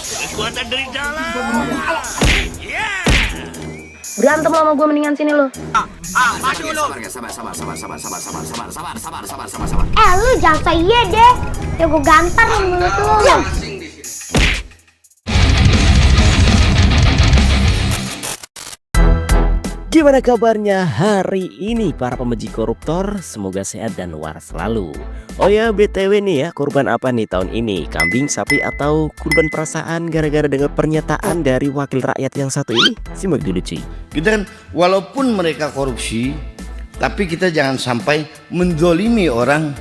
Kekuatan dari dalam. Berantem lo sama gue, mendingan sini lo. Lu jangan so iya deh. Ya gue gampar nih mulut lo. Gimana kabarnya hari ini para pembenci koruptor? Semoga sehat dan waras selalu. Oh ya, BTW nih ya, korban apa nih tahun ini? Kambing, sapi, atau korban perasaan gara-gara dengar pernyataan dari wakil rakyat yang satu ini? Simak dulu cuy. Kita kan walaupun mereka korupsi, tapi kita jangan sampai menzolimi orang.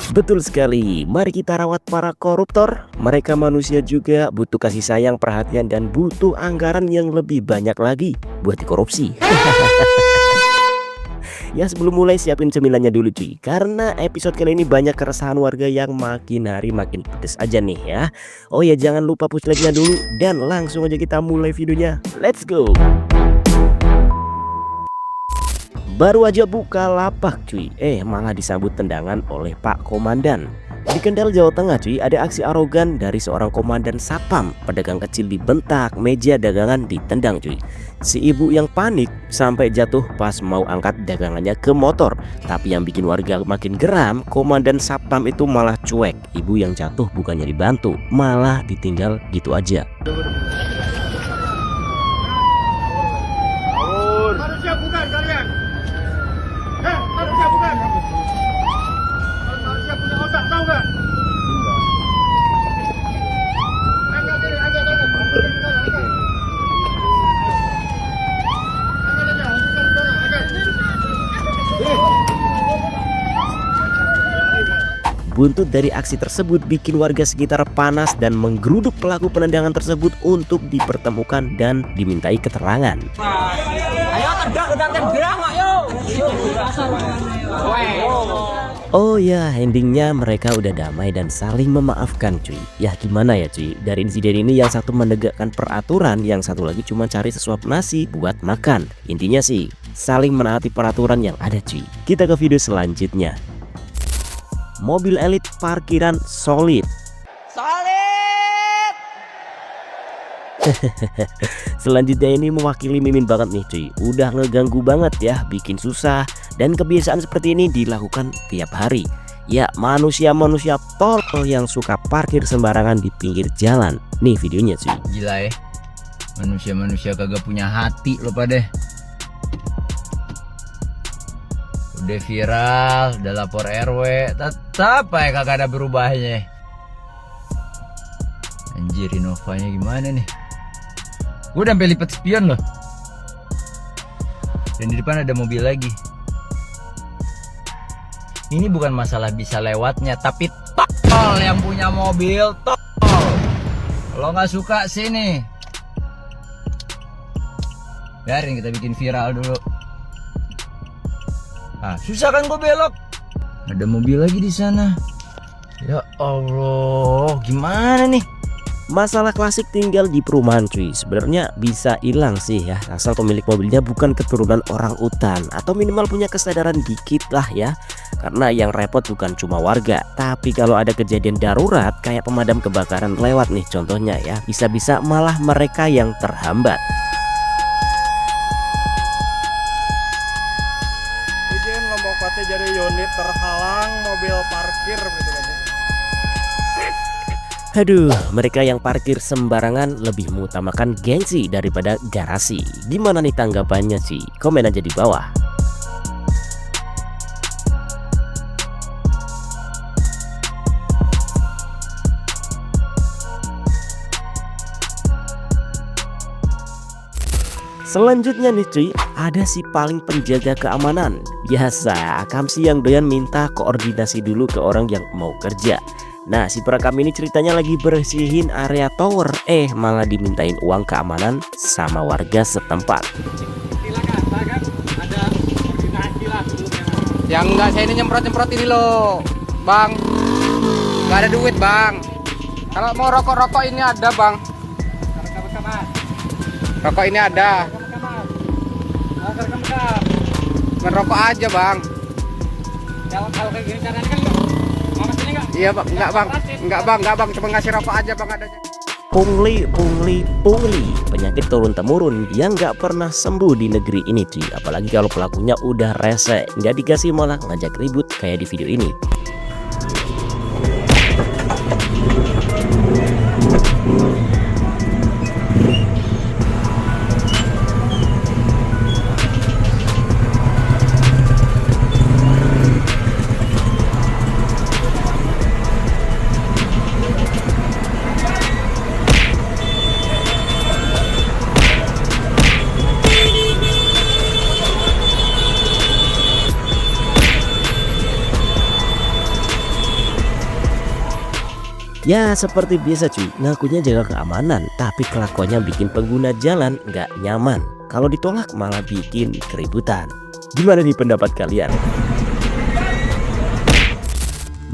Betul sekali, mari kita rawat para koruptor. Mereka manusia juga, butuh kasih sayang, perhatian, dan butuh anggaran yang lebih banyak lagi buat dikorupsi. Ya sebelum mulai siapin cemilannya dulu cuy, karena episode kali ini banyak keresahan warga yang makin hari makin pedes aja nih ya. Oh ya jangan lupa push like-nya dulu dan langsung aja kita mulai videonya. Let's go. Baru aja buka lapak cuy, malah disambut tendangan oleh Pak Komandan. Di Kendal, Jawa Tengah cuy, ada aksi arogan dari seorang komandan Satpam. Pedagang kecil dibentak, meja dagangan ditendang cuy. Si ibu yang panik sampai jatuh pas mau angkat dagangannya ke motor. Tapi yang bikin warga makin geram, komandan Satpam itu malah cuek. Ibu yang jatuh bukannya dibantu, malah ditinggal gitu aja. Harusnya bukan kalian. Harusnya bukan. Harusnya punya otak, tahu nggak? Angkat ini, angkat. Buntut dari aksi tersebut bikin warga sekitar panas dan menggeruduk pelaku penendangan tersebut untuk dipertemukan dan dimintai keterangan. Oh ya, endingnya mereka udah damai dan saling memaafkan cuy. Ya gimana ya cuy, dari insiden ini yang satu menegakkan peraturan, yang satu lagi cuma cari sesuap nasi buat makan. Intinya sih saling menaati peraturan yang ada cuy. Kita ke video selanjutnya. Mobil elit parkiran solid. Selanjutnya ini mewakili Mimin banget nih cuy. Udah ngeganggu banget ya, bikin susah. Dan kebiasaan seperti ini dilakukan tiap hari. Ya manusia-manusia tolol yang suka parkir sembarangan di pinggir jalan. Nih videonya cuy. Gila ya, manusia-manusia kagak punya hati lo pada. Udah viral, udah lapor RW, tetap ya kagak ada berubahnya. Anjir, Innovanya gimana nih? Gue udah sampai lipat spion loh. Dan di depan ada mobil lagi. Ini bukan masalah bisa lewatnya, tapi tol yang punya mobil, tol. Kalau nggak suka sini, biarin kita bikin viral dulu. Ah, susah kan gue belok. Ada mobil lagi di sana. Ya Allah, gimana nih? Masalah klasik tinggal di perumahan cuy. Sebenarnya bisa hilang sih ya, asal pemilik mobilnya bukan keturunan orang utan atau minimal punya kesadaran dikit lah ya. Karena yang repot bukan cuma warga, tapi kalau ada kejadian darurat kayak pemadam kebakaran lewat nih contohnya ya, bisa-bisa malah mereka yang terhambat. Izin lombok pate jadi unit terhalang mobil parkir gitu kan. Aduh, mereka yang parkir sembarangan lebih mengutamakan gengsi daripada garasi. Gimana nih tanggapannya sih? Komen aja di bawah. Selanjutnya nih cuy, ada si paling penjaga keamanan. Biasa, akamsi yang doyan minta koordinasi dulu ke orang yang mau kerja. Nah si perekam ini ceritanya lagi bersihin area tower, malah dimintain uang keamanan sama warga setempat. Silakan, ada koordinasi lah sebelumnya. Yang enggak saya ini nyemprot-nyemprot ini loh, Bang. Enggak ada duit, Bang. Kalau mau rokok-rokok ini ada, Bang. Rokok ini ada. Merokok aja, Bang. Kalau kayak gini caranya kan Iya bang, enggak bang, cuma ngasih rokok aja bang adanya. Pungli, penyakit turun-temurun yang nggak pernah sembuh di negeri ini cuy. Apalagi kalau pelakunya udah rese, nggak dikasih malah ngajak ribut kayak di video ini. Ya seperti biasa cuy, ngakunya jaga keamanan, tapi kelakuannya bikin pengguna jalan nggak nyaman. Kalau ditolak malah bikin keributan. Gimana nih pendapat kalian?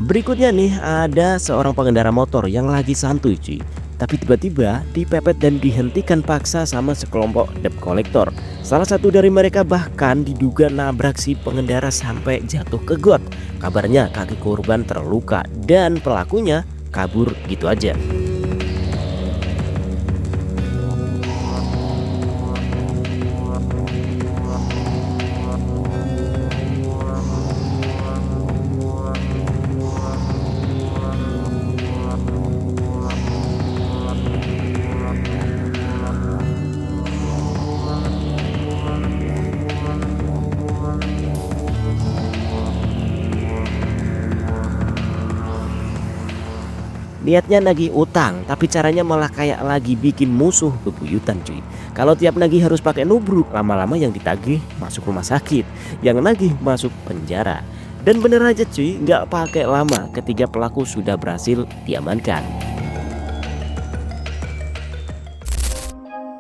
Berikutnya nih, ada seorang pengendara motor yang lagi santuy cuy, tapi tiba-tiba dipepet dan dihentikan paksa sama sekelompok debt collector. Salah satu dari mereka bahkan diduga nabrak si pengendara sampai jatuh ke got. Kabarnya kaki korban terluka dan pelakunya kabur gitu aja. Niatnya nagih utang, tapi caranya malah kayak lagi bikin musuh bebuyutan cuy. Kalau tiap nagih harus pakai nubruk, lama-lama yang ditagih masuk rumah sakit, yang nagih masuk penjara. Dan bener aja cuy, nggak pakai lama ketika pelaku sudah berhasil diamankan.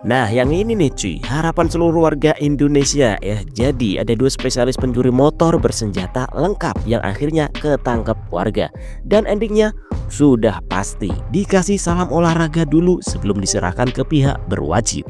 Nah yang ini nih cuy, harapan seluruh warga Indonesia ya. Jadi ada 2 spesialis pencuri motor bersenjata lengkap yang akhirnya ketangkep warga. Dan endingnya sudah pasti dikasih salam olahraga dulu sebelum diserahkan ke pihak berwajib.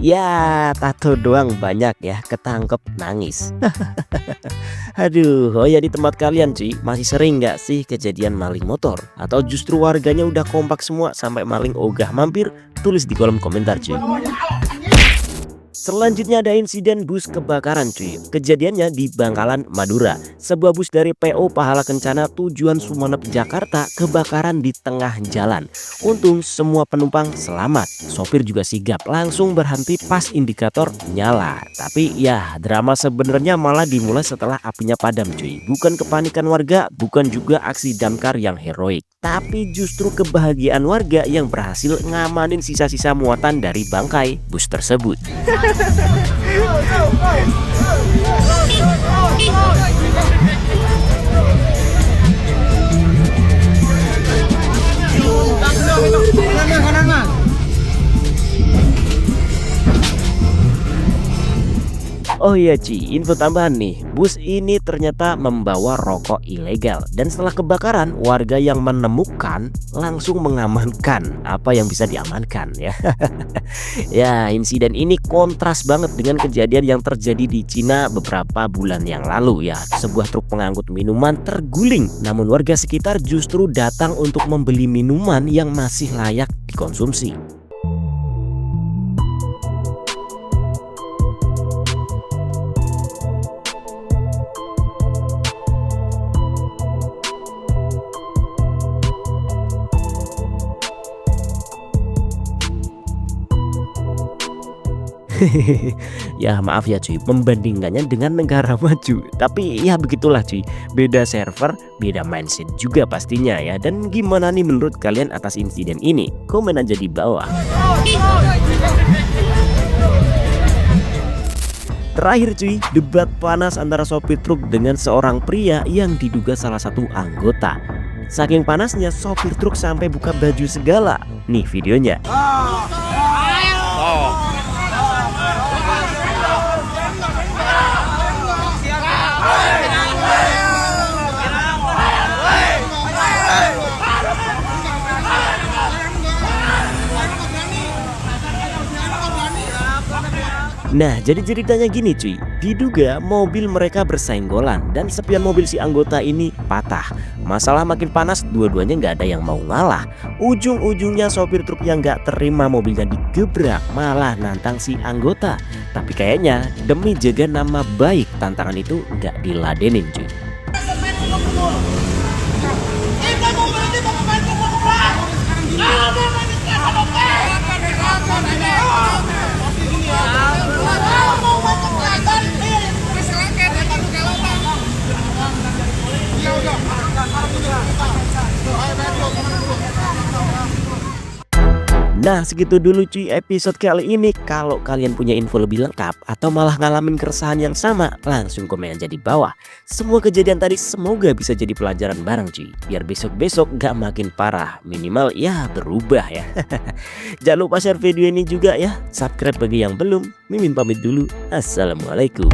Ya tato doang banyak ya, ketangkep nangis. Aduh, oh ya di tempat kalian cuy, masih sering nggak sih kejadian maling motor? Atau justru warganya udah kompak semua sampai maling ogah mampir? Tulis di kolom komentar cuy. Selanjutnya ada insiden bus kebakaran cuy. Kejadiannya di Bangkalan, Madura. Sebuah bus dari PO Pahala Kencana tujuan Sumeneb, Jakarta kebakaran di tengah jalan. Untung semua penumpang selamat. Sopir juga sigap langsung berhenti pas indikator nyala. Tapi ya drama sebenarnya malah dimulai setelah apinya padam cuy. Bukan kepanikan warga, bukan juga aksi damkar yang heroik, tapi justru kebahagiaan warga yang berhasil ngamanin sisa-sisa muatan dari bangkai bus tersebut. Oh iya Ci, info tambahan nih, bus ini ternyata membawa rokok ilegal. Dan setelah kebakaran, warga yang menemukan langsung mengamankan apa yang bisa diamankan ya. Ya, insiden ini kontras banget dengan kejadian yang terjadi di Cina beberapa bulan yang lalu ya. Sebuah truk pengangkut minuman terguling, namun warga sekitar justru datang untuk membeli minuman yang masih layak dikonsumsi. Ya maaf ya cuy, membandingkannya dengan negara maju. Tapi ya begitulah cuy, beda server, beda mindset juga pastinya ya. Dan gimana nih menurut kalian atas insiden ini? Komen aja di bawah. Terakhir cuy, debat panas antara sopir truk dengan seorang pria yang diduga salah satu anggota. Saking panasnya sopir truk sampai buka baju segala. Nih videonya. Nah, jadi ceritanya gini cuy, diduga mobil mereka bersenggolan dan spion mobil si anggota ini patah. Masalah makin panas, dua-duanya nggak ada yang mau ngalah. Ujung-ujungnya sopir truk yang nggak terima mobilnya digebrak, malah nantang si anggota. Tapi kayaknya demi jaga nama baik, tantangan itu nggak diladenin cuy. Nah segitu dulu cuy episode kali ini. Kalau kalian punya info lebih lengkap atau malah ngalamin keresahan yang sama, langsung komen aja di bawah. Semua kejadian tadi semoga bisa jadi pelajaran bareng cuy, biar besok-besok gak makin parah, minimal ya berubah ya. Jangan lupa share video ini juga ya. Subscribe bagi yang belum. Mimin pamit dulu. Assalamualaikum.